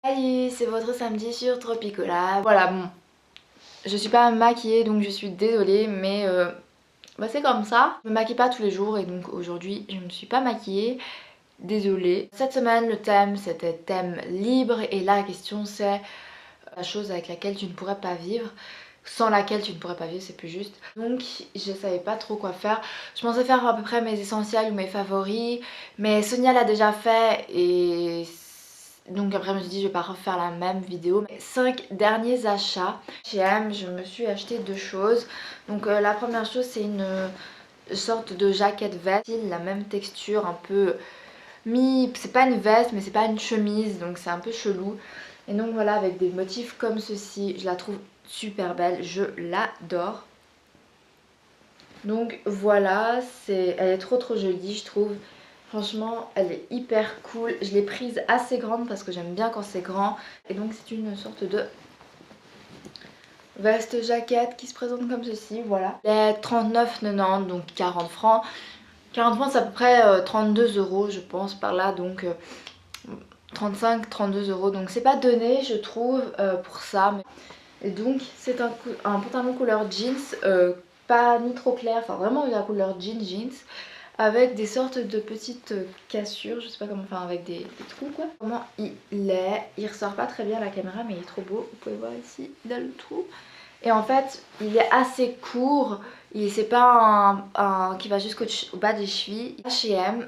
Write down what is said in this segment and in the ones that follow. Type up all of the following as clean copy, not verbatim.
Salut, c'est votre samedi sur Tropicola. Voilà, bon, je suis pas maquillée donc je suis désolée, mais c'est comme ça. Je me maquille pas tous les jours et donc aujourd'hui je me suis pas maquillée. Désolée. Cette semaine le thème c'était thème libre et là la question c'est la chose avec laquelle tu ne pourrais pas vivre. Sans laquelle tu ne pourrais pas vivre, c'est plus juste. Donc je savais pas trop quoi faire. Je pensais faire à peu près mes essentiels ou mes favoris, mais Sonia l'a déjà fait et donc après je me suis dit je vais pas refaire la même vidéo. 5 derniers achats. Chez M, je me suis acheté deux choses. Donc la première chose c'est une sorte de jaquette veste, la même texture, un peu c'est pas une veste mais c'est pas une chemise, donc c'est un peu chelou. Et donc voilà, avec des motifs comme ceci, je la trouve super belle, je l'adore. Donc voilà, elle est trop jolie je trouve. Franchement, elle est hyper cool. Je l'ai prise assez grande parce que j'aime bien quand c'est grand. Et donc c'est une sorte de veste jaquette qui se présente comme ceci, voilà. Elle est 39,90 donc 40 francs. 40 francs c'est à peu près 32 € je pense par là, donc 35-32 €. Donc c'est pas donné je trouve pour ça. Et donc c'est un pantalon couleur jeans, pas ni trop clair, enfin vraiment la couleur jeans, avec des sortes de petites cassures, je sais pas comment, enfin avec des trous quoi. Comment il ressort pas très bien à la caméra mais il est trop beau, vous pouvez voir ici dans le trou. Et en fait il est assez court, c'est pas un qui va jusqu'au bas des chevilles. H&M,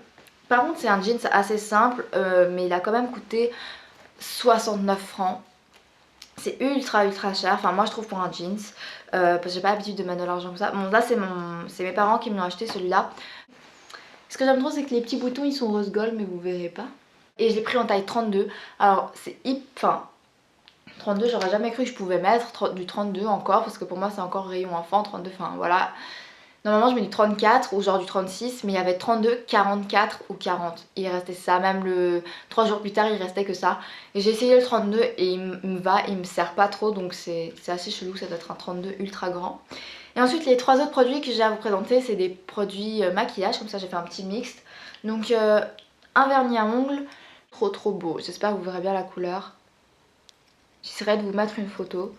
par contre c'est un jeans assez simple mais il a quand même coûté 69 francs. C'est ultra cher, enfin moi je trouve pour un jeans, parce que j'ai pas l'habitude de mettre de l'argent comme ça. Bon là c'est mes parents qui me l'ont acheté celui-là. Ce que j'aime trop c'est que les petits boutons ils sont rose gold mais vous verrez pas. Et je l'ai pris en taille 32, alors c'est enfin 32 j'aurais jamais cru que je pouvais mettre du 32 encore, parce que pour moi c'est encore rayon enfant 32, enfin voilà. Normalement je mets du 34 ou genre du 36, mais il y avait 32, 44 ou 40. Il restait ça, même 3 jours plus tard il restait que ça. Et j'ai essayé le 32 et il me sert pas trop, donc c'est assez chelou, ça doit être un 32 ultra grand. Et ensuite les trois autres produits que j'ai à vous présenter c'est des produits maquillage, comme ça j'ai fait un petit mixte. Donc un vernis à ongles, trop beau, j'espère que vous verrez bien la couleur. J'essaierai de vous mettre une photo.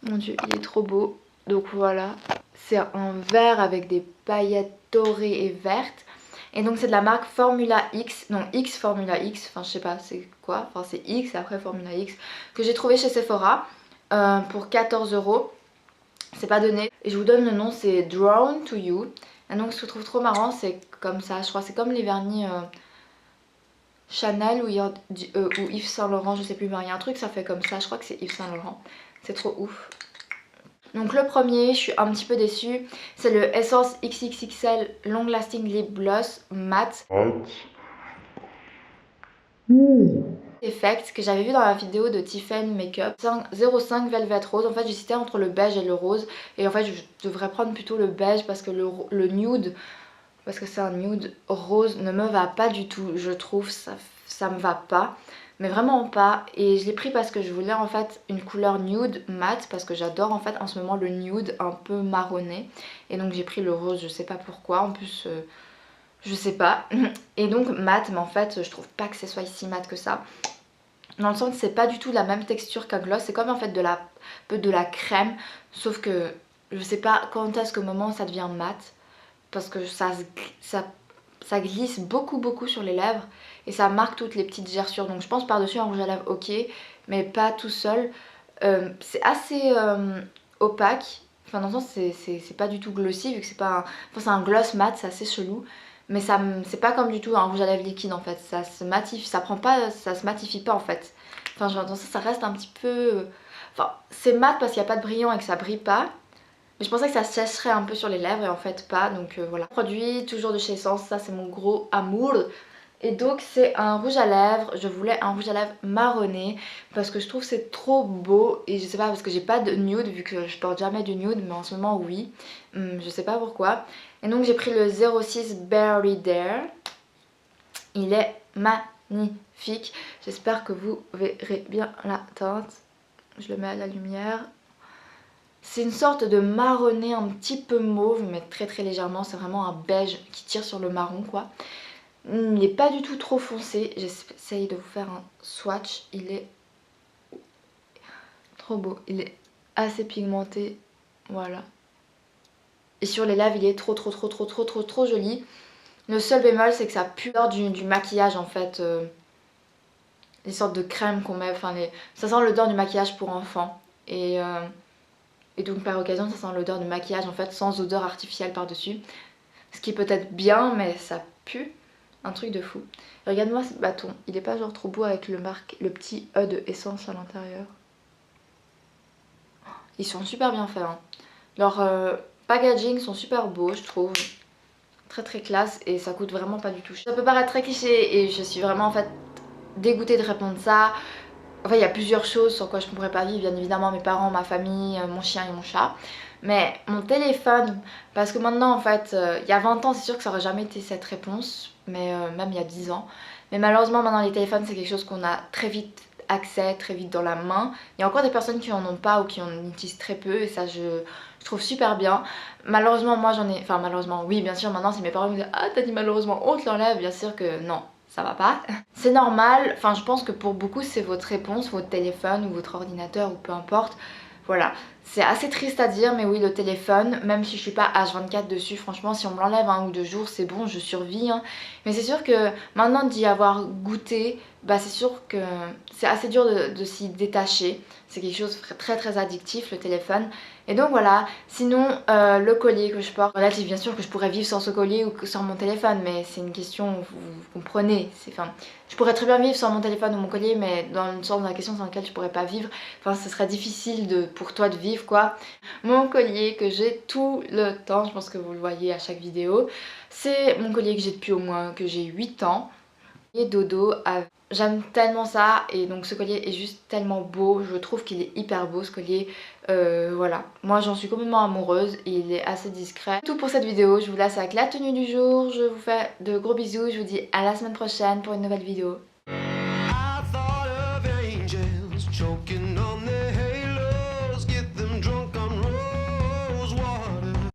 Mon dieu il est trop beau, donc voilà. C'est un vert avec des paillettes dorées et vertes. Et donc c'est de la marque Formula X, non X Formula X, enfin je sais pas c'est quoi, enfin c'est X et après Formula X, que j'ai trouvé chez Sephora pour 14 €. C'est pas donné. Et je vous donne le nom, c'est Drawn to You. Et donc ce que je trouve trop marrant c'est comme ça, je crois c'est comme les vernis Chanel ou Yves Saint Laurent, je sais plus, mais il y a un truc ça fait comme ça, je crois que c'est Yves Saint Laurent. C'est trop ouf. Donc le premier, je suis un petit peu déçue, c'est le Essence XXXL Long Lasting Lip Gloss Matte Effect que j'avais vu dans la vidéo de Tiffany Makeup. 05 Velvet Rose, en fait j'hésitais entre le beige et le rose, et en fait je devrais prendre plutôt le beige parce que le nude, parce que c'est un nude rose, ne me va pas du tout, je trouve, ça me va pas. Mais vraiment pas, et je l'ai pris parce que je voulais en fait une couleur nude mat, parce que j'adore en fait en ce moment le nude un peu marronné, et donc j'ai pris le rose, je sais pas pourquoi, en plus je sais pas, et donc mat, mais en fait je trouve pas que ce soit si mat que ça, dans le sens que c'est pas du tout la même texture qu'un gloss, c'est comme en fait peu de la crème, sauf que je sais pas quand est-ce qu'au moment ça devient mat, parce que ça glisse beaucoup sur les lèvres et ça marque toutes les petites gerçures. Donc je pense par-dessus un rouge à lèvres ok, mais pas tout seul. C'est assez opaque, enfin dans le sens c'est pas du tout glossy vu que c'est pas enfin, c'est un gloss mat, c'est assez chelou. Mais c'est pas comme du tout un rouge à lèvres liquide en fait, ça se matifie, ça se matifie pas en fait. Enfin dans ça reste un petit peu... Enfin c'est mat parce qu'il n'y a pas de brillant et que ça brille pas. Mais je pensais que ça sécherait un peu sur les lèvres et en fait pas, donc voilà. Produit toujours de chez Essence, ça c'est mon gros amour. Et donc c'est un rouge à lèvres, je voulais un rouge à lèvres marronné parce que je trouve c'est trop beau. Et je sais pas, parce que j'ai pas de nude vu que je porte jamais du nude, mais en ce moment oui, je sais pas pourquoi. Et donc j'ai pris le 06 Berry Dare, il est magnifique. J'espère que vous verrez bien la teinte, je le mets à la lumière. C'est une sorte de marronné un petit peu mauve, mais très légèrement, c'est vraiment un beige qui tire sur le marron quoi. Il n'est pas du tout trop foncé. J'essaye de vous faire un swatch. Il est trop beau. Il est assez pigmenté. Voilà. Et sur les lèvres, il est trop joli. Le seul bémol, c'est que ça pue l'odeur du maquillage en fait. Les sortes de crèmes qu'on met. Enfin, ça sent l'odeur du maquillage pour enfants. Et donc par occasion, ça sent l'odeur du maquillage en fait, sans odeur artificielle par-dessus. Ce qui est peut-être bien, mais ça pue. Un truc de fou. Regarde-moi ce bâton. Il est pas genre trop beau avec le petit E de essence à l'intérieur. Ils sont super bien faits. Hein. Leurs packaging sont super beaux, je trouve. Très classe et ça coûte vraiment pas du tout cher. Ça peut paraître très cliché et je suis vraiment en fait dégoûtée de répondre ça. Enfin, il y a plusieurs choses sur quoi je ne pourrais pas vivre. Bien évidemment, mes parents, ma famille, mon chien et mon chat. Mais mon téléphone, parce que maintenant en fait, il y a 20 ans, c'est sûr que ça aurait jamais été cette réponse. Mais même il y a 10 ans. Mais malheureusement, maintenant les téléphones, c'est quelque chose qu'on a très vite accès, très vite dans la main. Il y a encore des personnes qui en ont pas ou qui en utilisent très peu. Et ça, je trouve super bien. Malheureusement, moi j'en ai... Enfin, malheureusement, oui, bien sûr, maintenant si mes parents me disent « Ah, t'as dit malheureusement, on te l'enlève », bien sûr que non. Ça va pas. C'est normal, enfin je pense que pour beaucoup c'est votre réponse, votre téléphone ou votre ordinateur ou peu importe. Voilà, c'est assez triste à dire mais oui le téléphone, même si je suis pas H24 dessus, franchement si on me l'enlève 1 ou 2 jours c'est bon, je survis. Hein. Mais c'est sûr que maintenant d'y avoir goûté, bah c'est sûr que c'est assez dur de s'y détacher. C'est quelque chose de très addictif le téléphone. Et donc voilà, sinon le collier que je porte, relatif bien sûr que je pourrais vivre sans ce collier ou sans mon téléphone, mais c'est une question, vous comprenez, enfin, je pourrais très bien vivre sans mon téléphone ou mon collier, mais dans une sorte de question sans laquelle je pourrais pas vivre, enfin ce serait difficile pour toi de vivre quoi. Mon collier que j'ai tout le temps, je pense que vous le voyez à chaque vidéo, c'est mon collier que j'ai depuis au moins que j'ai 8 ans. Et dodo, j'aime tellement ça et donc ce collier est juste tellement beau, je trouve qu'il est hyper beau ce collier, voilà. Moi j'en suis complètement amoureuse et il est assez discret. Tout pour cette vidéo, je vous laisse avec la tenue du jour, je vous fais de gros bisous, je vous dis à la semaine prochaine pour une nouvelle vidéo.